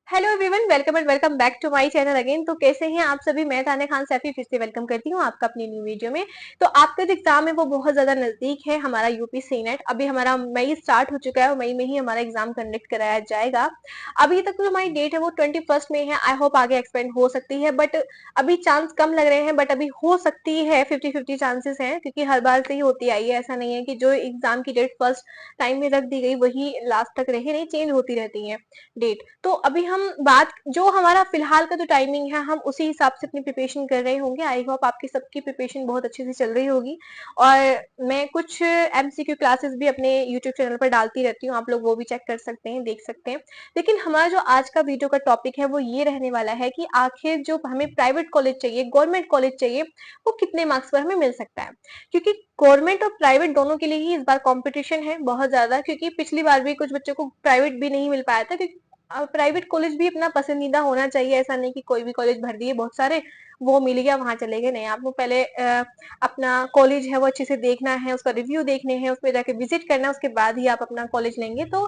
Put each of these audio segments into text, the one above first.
Hello everyone, welcome and welcome back to my channel again. तो कैसे हैं आप सभी? मैं तान्या खान सैफी फिर से वेलकम करती हूँ आपका अपनी न्यू वीडियो में। तो आपका जो एग्जाम है वो बहुत ज्यादा नजदीक है, हमारा यूपी सी नेट। अभी हमारा मई स्टार्ट हो चुका है और मई में ही हमारा एग्जाम कंडक्ट कराया जाएगा। अभी तक जो हमारी डेट है वो 21 में है। आई होप आगे एक्सपेंड हो सकती है, बट अभी चांस कम लग रहे हैं, बट अभी हो सकती है। 50-50 चांसेस हैं, क्योंकि हर बार से ही होती आई है। ऐसा नहीं है कि जो एग्जाम की डेट फर्स्ट टाइम में रख दी गई वही लास्ट तक रहे, नहीं, चेंज होती रहती है डेट। तो अभी हम बात, जो हमारा फिलहाल का जो टाइमिंग है, हम उसी हिसाब से अपनी प्रिपरेशन कर रहे होंगे। आई होप आपकी सबकी प्रिपरेशन बहुत अच्छे से चल रही होगी। और मैं कुछ एमसीक्यू क्लासेस भी अपने यूट्यूब चैनल पर डालती रहती हूँ, आप लोग वो भी चेक कर सकते हैं, देख सकते हैं। लेकिन हमारा जो आज का वीडियो का टॉपिक है वो ये रहने वाला है कि आखिर जो हमें प्राइवेट कॉलेज चाहिए, गवर्नमेंट कॉलेज चाहिए, वो कितने मार्क्स पर हमें मिल सकता है। क्योंकि गवर्नमेंट और प्राइवेट दोनों के लिए ही इस बार कंपटीशन है बहुत ज्यादा, क्योंकि पिछली बार भी कुछ बच्चों को प्राइवेट भी नहीं मिल पाया था। क्योंकि प्राइवेट कॉलेज भी अपना पसंदीदा होना चाहिए। ऐसा नहीं कि कोई भी कॉलेज भर दिए बहुत सारे, वो मिल गया वहां चले गए। नहीं, आपको पहले अपना कॉलेज है वो अच्छे से देखना है, उसका रिव्यू देखने हैं, उसमें जाके विजिट करना है, उसके बाद ही आप अपना कॉलेज लेंगे। तो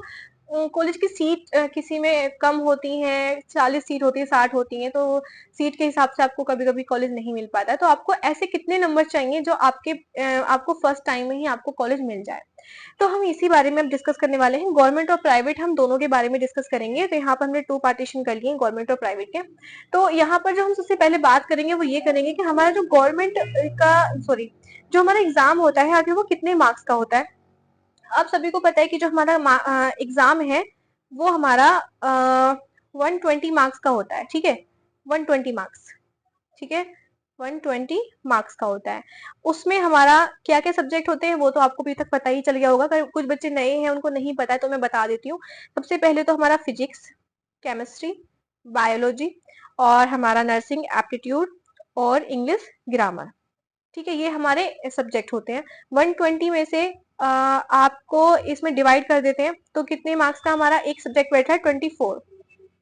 कॉलेज की सीट किसी में कम होती है, 40 सीट होती है, 60 होती है, तो सीट के हिसाब से आपको कभी कभी कॉलेज नहीं मिल पाता। तो आपको ऐसे कितने नंबर चाहिए जो आपको फर्स्ट टाइम में ही आपको कॉलेज मिल जाए। तो हम इसी बारे में अब डिस्कस करने वाले हैं। गवर्नमेंट और प्राइवेट, हम दोनों के बारे में डिस्कस करेंगे। तो यहाँ पर हमने 2 पार्टीशन कर लिए, गवर्नमेंट और प्राइवेट के। तो यहाँ पर जो हम सबसे पहले बात करेंगे वो ये करेंगे कि हमारा जो गवर्नमेंट का, सॉरी, जो हमारा एग्जाम होता है आखिर वो कितने मार्क्स का होता है। आप सभी को पता है कि जो हमारा एग्जाम है वो हमारा 120 मार्क्स का होता है। ठीक है, 120 मार्क्स। ठीक है, 120 मार्क्स का होता है। उसमें हमारा क्या क्या सब्जेक्ट होते हैं वो तो आपको अभी तक पता ही चल गया होगा। अगर कुछ बच्चे नए हैं उनको नहीं पता है तो मैं बता देती हूँ। सबसे पहले तो हमारा फिजिक्स, केमिस्ट्री, बायोलॉजी, और हमारा नर्सिंग एप्टीट्यूड, और इंग्लिश ग्रामर। ठीक है, ये हमारे सब्जेक्ट होते हैं। 120 में से आपको इसमें डिवाइड कर देते हैं तो कितने मार्क्स का हमारा एक सब्जेक्ट बैठा है? 24।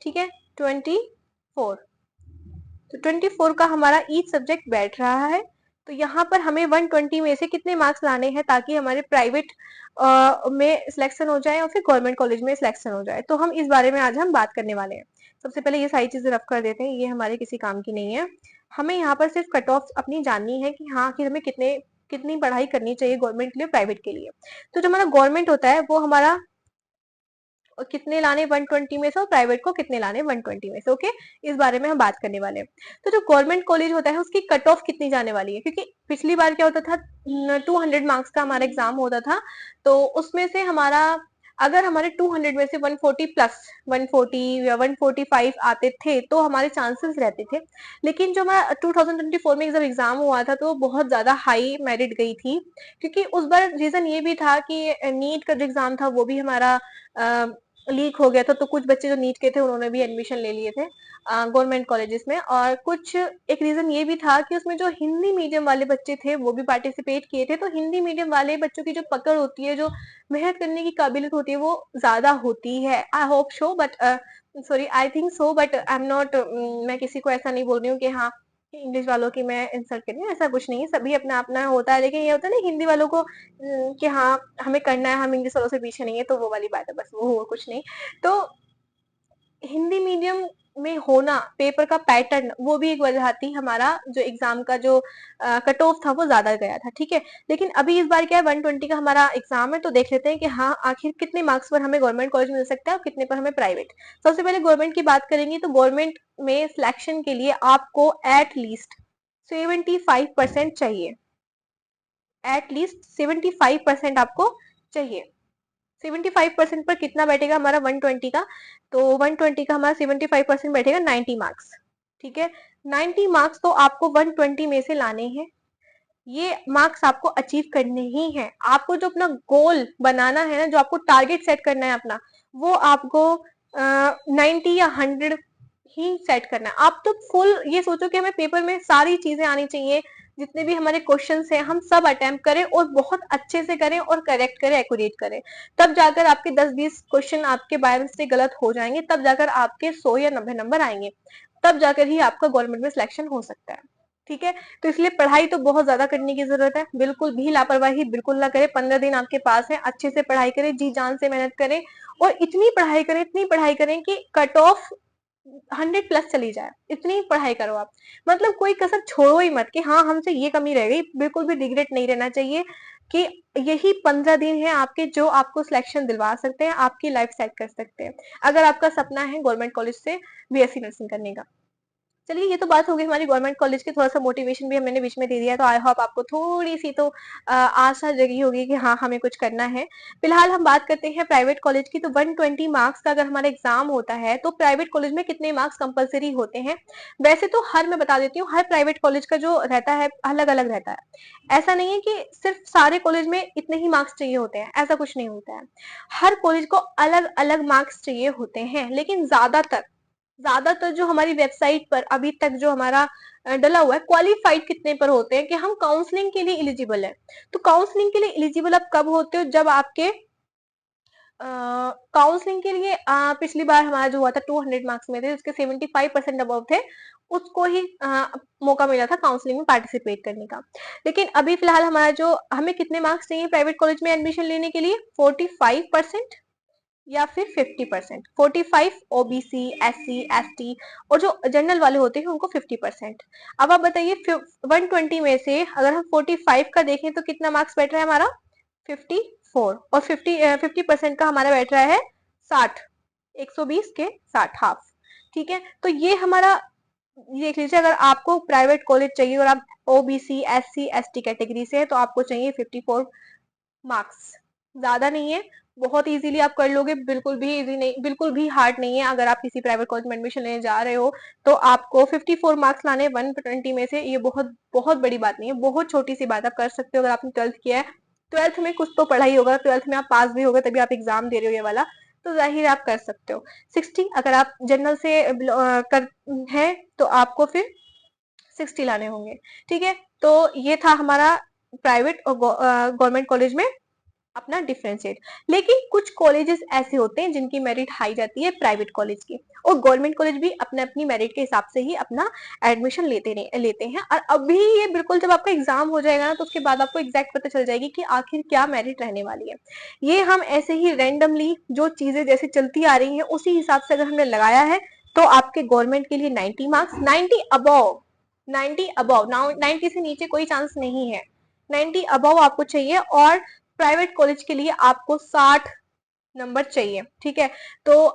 ठीक है, 24। तो 24 का हमारा ईच सब्जेक्ट बैठ रहा है। तो यहाँ पर हमें 120 में से कितने मार्क्स लाने हैं ताकि हमारे प्राइवेट में सिलेक्शन हो जाए और फिर गवर्नमेंट कॉलेज में सिलेक्शन हो जाए। तो हम इस बारे में आज हम बात करने वाले हैं। सबसे पहले ये सारी चीजें रफ कर देते हैं, ये हमारे किसी काम की नहीं है। हमें यहाँ पर सिर्फ कट ऑफ अपनी जाननी है कि हाँ आखिर हमें कितनी पढ़ाई करनी चाहिए गवर्नमेंट के लिए, प्राइवेट के लिए। तो जो हमारा गवर्नमेंट होता है वो हमारा कितने लाने 120 में से, और प्राइवेट को कितने लाने 120 में से। ओके, इस बारे में हम बात करने वाले हैं। तो जो गवर्नमेंट कॉलेज होता है उसकी कट ऑफ कितनी जाने वाली है, क्योंकि पिछली बार क्या होता था, 200 मार्क्स का हमारा एग्जाम होता था। तो उसमें से हमारा, अगर हमारे 200 में से 140 प्लस 140 या 145 आते थे तो हमारे चांसेस रहते थे। लेकिन जो हमारा 2024 में जब एग्जाम हुआ था तो बहुत ज्यादा हाई मेरिट गई थी। क्योंकि उस बार रीजन ये भी था कि नीट का जो एग्जाम था वो भी हमारा लीक हो गया था। तो कुछ बच्चे जो नीट के थे उन्होंने भी एडमिशन ले लिए थे गवर्नमेंट कॉलेजेस में। और कुछ एक रीजन ये भी था कि उसमें जो हिंदी मीडियम वाले बच्चे थे वो भी पार्टिसिपेट किए थे। तो हिंदी मीडियम वाले बच्चों की जो पकड़ होती है, जो मेहनत करने की काबिलियत होती है, वो ज्यादा होती है। I hope so, but sorry, I think so, but I am not, मैं किसी को ऐसा नहीं बोल रही हूँ कि हाँ इंग्लिश वालों की मैं इंसल्ट कर रही हूँ, ऐसा कुछ नहीं है। सभी अपना अपना होता है। लेकिन ये होता है ना हिंदी वालों को कि हाँ हमें करना है, हम इंग्लिश वालों से पीछे नहीं है, तो वो वाली बात है, बस वो हुआ, कुछ नहीं। तो हिंदी मीडियम में होना, पेपर का पैटर्न, वो भी एक वजह थी। हमारा जो एग्जाम का जो कट ऑफ था वो ज्यादा गया था। ठीक है, लेकिन अभी इस बार क्या है, 120 का हमारा एग्जाम है। तो देख लेते हैं कि हाँ आखिर कितने मार्क्स पर हमें गवर्नमेंट कॉलेज मिल सकता है और कितने पर हमें प्राइवेट। सबसे पहले गवर्नमेंट की बात करेंगे तो गवर्नमेंट में सिलेक्शन के लिए आपको एट लीस्ट 75% चाहिए। एट लीस्ट 75% आपको चाहिए। 75% पर कितना बैठेगा हमारा 120 का? तो 120 का हमारा 75% बैठेगा 90 मार्क्स। ठीक है, 90 मार्क्स तो आपको 120 में से लाने हैं। ये मार्क्स आपको अचीव करने ही है। आपको जो अपना गोल बनाना है ना, जो आपको टारगेट सेट करना है अपना, वो आपको 90 या 100 ही सेट करना है। आप तो फुल ये सोचो कि हमें पेपर में सारी चीजें आनी चाहिए, जितने भी हमारे क्वेश्चंस हैं हम सब अटेम्प्ट करें और बहुत अच्छे से करें और करेक्ट करें, एक्यूरेट करें। तब जाकर आपके 10-20 क्वेश्चन आपके बाय मिस्टेक गलत हो जाएंगे, तब जाकर आपके 100 या 90 नंबर आएंगे। तब जाकर ही आपका गवर्नमेंट में सिलेक्शन हो सकता है। ठीक है, तो इसलिए पढ़ाई तो बहुत ज्यादा करने की जरूरत है। बिल्कुल भी लापरवाही बिल्कुल ना करें। 15 दिन आपके पास है, अच्छे से पढ़ाई करें, जी जान से मेहनत करें, और इतनी पढ़ाई करें, इतनी पढ़ाई करें कि कट ऑफ 100+ चली जाए, इतनी पढ़ाई करो आप। मतलब कोई कसर छोड़ो ही मत कि हाँ हमसे ये कमी रह गई, बिल्कुल भी रिग्रेट नहीं रहना चाहिए कि यही 15 दिन है आपके जो आपको सिलेक्शन दिलवा सकते हैं, आपकी लाइफ सेट कर सकते हैं, अगर आपका सपना है गवर्नमेंट कॉलेज से बीएससी नर्सिंग करने का। चलिए ये तो बात हो गई हमारी गवर्नमेंट कॉलेज की, थोड़ा सा मोटिवेशन भी मैंने बीच में दे दिया, तो आई होप आपको थोड़ी सी तो आशा जगी होगी कि हाँ हमें कुछ करना है। फिलहाल हम बात करते हैं प्राइवेट कॉलेज की। तो 120 मार्क्स का अगर हमारा एग्जाम होता है तो प्राइवेट कॉलेज में कितने मार्क्स कंपलसरी होते हैं? वैसे तो हर, मैं बता देती हूँ, हर प्राइवेट कॉलेज का जो रहता है अलग अलग रहता है। ऐसा नहीं है कि सिर्फ सारे कॉलेज में इतने ही मार्क्स चाहिए होते हैं, ऐसा कुछ नहीं होता है। हर कॉलेज को अलग अलग मार्क्स चाहिए होते हैं, लेकिन ज्यादातर जो हमारी वेबसाइट पर अभी तक जो हमारा डला हुआ है, क्वालिफाइड कितने पर होते हैं कि हम काउंसलिंग के लिए एलिजिबल है। तो काउंसलिंग के लिए एलिजिबल आप कब होते हो? जब आपके काउंसलिंग के लिए पिछली बार हमारा जो हुआ था 200 मार्क्स में थे, उसके 75% अबव थे, उसको ही मौका मिला था काउंसलिंग में पार्टिसिपेट करने का। लेकिन अभी फिलहाल हमारा जो, हमें कितने मार्क्स चाहिए प्राइवेट कॉलेज में एडमिशन लेने के लिए? 45% या फिर 50%। 45 ओबीसी, एससी, एसटी और जो जनरल वाले होते हैं उनको 50%। अब आप बताइए 120 में से अगर हम 45 का देखें तो कितना मार्क्स बैठ रहा है हमारा? 54। और 50% का हमारा बैठ रहा है 60। 120 के 60, हाफ। ठीक है, तो ये हमारा, देख लीजिए, अगर आपको प्राइवेट कॉलेज चाहिए और आप ओबीसी, एससी, एसटी कैटेगरी से है तो आपको चाहिए 54 मार्क्स। ज्यादा नहीं है, बहुत इजीली आप कर लोगे, बिल्कुल भी इजी नहीं, बिल्कुल भी हार्ड नहीं है। अगर आप किसी प्राइवेट कॉलेज में एडमिशन लेने जा रहे हो तो आपको 54 मार्क्स लाने 120 में से, ये बहुत बहुत बड़ी बात नहीं है, बहुत छोटी सी बात। आप कर सकते हो अगर आपने 12th किया है, 12th में कुछ तो पढ़ाई होगा, 12th में आप पास भी होगा तभी आप एग्जाम दे रहे हो ये वाला, तो जाहिर है आप कर सकते हो। 60 अगर आप जनरल से कर है तो आपको फिर 60 लाने होंगे। ठीक है, तो ये था हमारा प्राइवेट और गवर्नमेंट कॉलेज में अपना डिफरेंशिएट। लेकिन कुछ कॉलेजेस ऐसे होते हैं जिनकी मेरिट हाई जाती है प्राइवेट कॉलेज की, और गवर्नमेंट कॉलेज भी अपने अपनी मेरिट के हिसाब से ही अपना एडमिशन लेते हैं। और अभी ये बिल्कुल जब आपका एग्जाम हो जाएगा ना तो उसके बाद आपको एग्जैक्ट पता चल जाएगी कि आखिर क्या मेरिट रहने वाली है। ये हम ऐसे ही रैंडमली जो चीजें जैसे चलती आ रही हैं उसी हिसाब से अगर हमने लगाया है तो आपके गवर्नमेंट के लिए 90 मार्क्स, 90 अबव, 90 अबव, 90 से नीचे कोई चांस नहीं है, 90 अबव आपको चाहिए। और प्राइवेट कॉलेज के लिए आपको 60 नंबर चाहिए। ठीक है, तो